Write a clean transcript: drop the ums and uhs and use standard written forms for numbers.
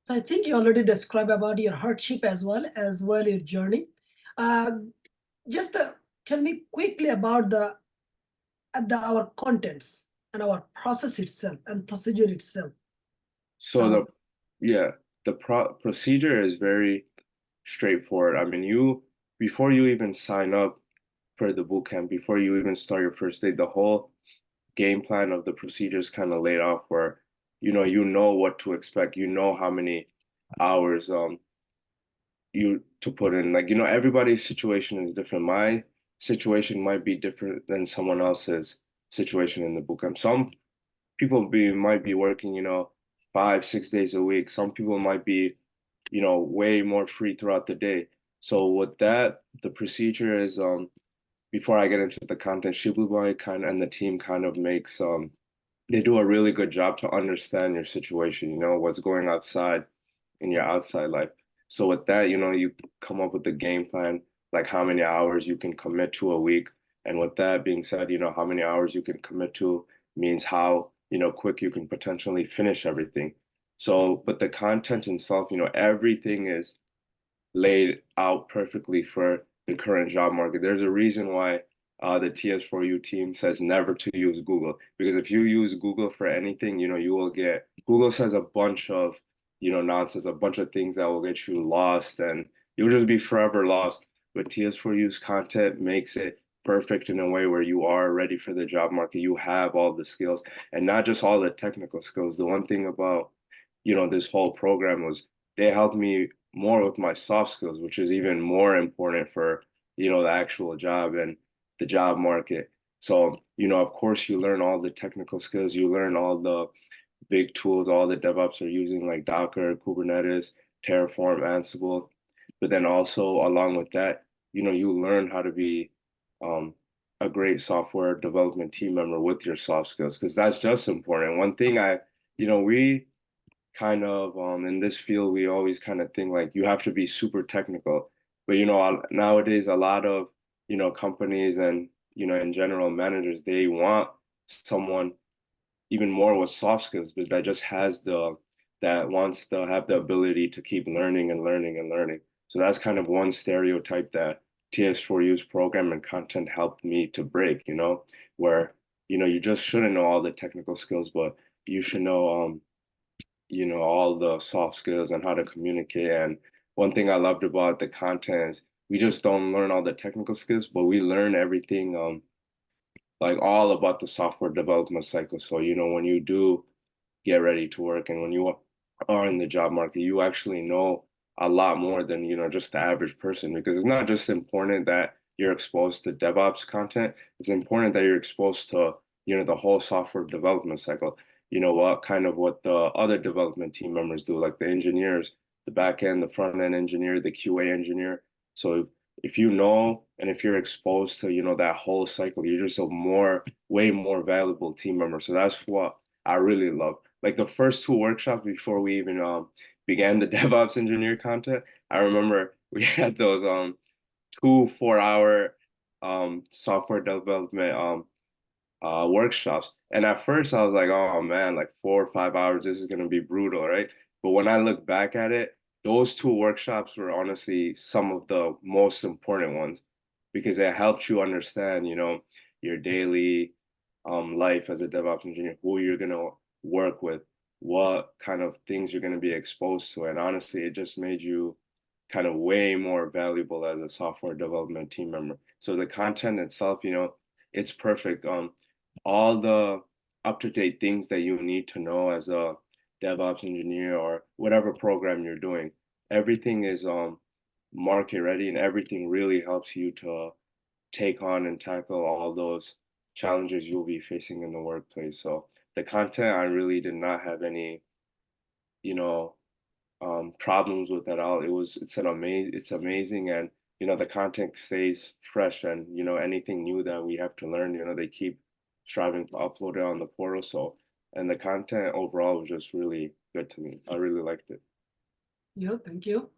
So I think you already described about your hardship as well your journey. Uh, just tell me quickly about our contents and our process itself and procedure itself. So Uh, yeah, the procedure is very straightforward. I mean, before you even sign up for the bootcamp, before you even start your first day, the whole game plan of the procedure is kind of laid off where, you know what to expect. You know how many hours you to put in. Like, everybody's situation is different. My situation might be different than someone else's situation in the bootcamp. Some people might be working, 5, 6 days a week. Some people might be, way more free throughout the day. So with that, the procedure is before I get into the content, Shibubai kind and the team kind of makes they do a really good job to understand your situation, what's going outside in your outside life. So with that, you come up with the game plan, like how many hours you can commit to a week. And with that being said, how many hours you can commit to means how, quick you can potentially finish everything. So, but the content itself, everything is laid out perfectly for the current job market. There's a reason why the TS4U team says never to use Google, because if you use Google for anything, you will get Google says a bunch of, nonsense, a bunch of things that will get you lost and you'll just be forever lost. But TS4U's content makes it perfect in a way where you are ready for the job market. You have all the skills and not just all the technical skills. The one thing about, this whole program was they helped me more with my soft skills, which is even more important for, the actual job and the job market. So, of course, you learn all the technical skills, you learn all the big tools, all the DevOps are using like Docker, Kubernetes, Terraform, Ansible. But then also along with that, you learn how to be um, a great software development team member with your soft skills, because that's just important. One thing we kind of in this field we always kind of think like you have to be super technical, but nowadays a lot of companies and in general managers, they want someone even more with soft skills, but that just has that wants to have the ability to keep learning and learning and learning. So that's kind of one stereotype that TS4U's program and content helped me to break, where you just shouldn't know all the technical skills, but you should know all the soft skills and how to communicate. And one thing I loved about the content is we just don't learn all the technical skills, but we learn everything like all about the software development cycle. So, when you do get ready to work and when you are in the job market, you actually know a lot more than, just the average person, because it's not just important that you're exposed to DevOps content, it's important that you're exposed to, the whole software development cycle. What the other development team members do, like the engineers, the back end, the front end engineer, the QA engineer. So if you know and if you're exposed to, that whole cycle, you're just way more valuable team member. So that's what I really love. Like the first two workshops before we even began the DevOps engineer content, I remember we had those 2 4-hour software development workshops. And at first I was like, oh man, like 4 or 5 hours, this is gonna be brutal, right? But when I look back at it, those two workshops were honestly some of the most important ones because it helped you understand, your daily life as a DevOps engineer, who you're gonna work with, what kind of things you're gonna be exposed to. And honestly, it just made you kind of way more valuable as a software development team member. So the content itself, it's perfect. All the up-to-date things that you need to know as a DevOps engineer or whatever program you're doing, everything is market ready and everything really helps you to take on and tackle all those challenges you'll be facing in the workplace. So the content, I really did not have any, you know, problems with at all. It's amazing, and the content stays fresh, and anything new that we have to learn, they keep striving to upload it on the portal. So, and the content overall was just really good to me. I really liked it. Yeah, thank you.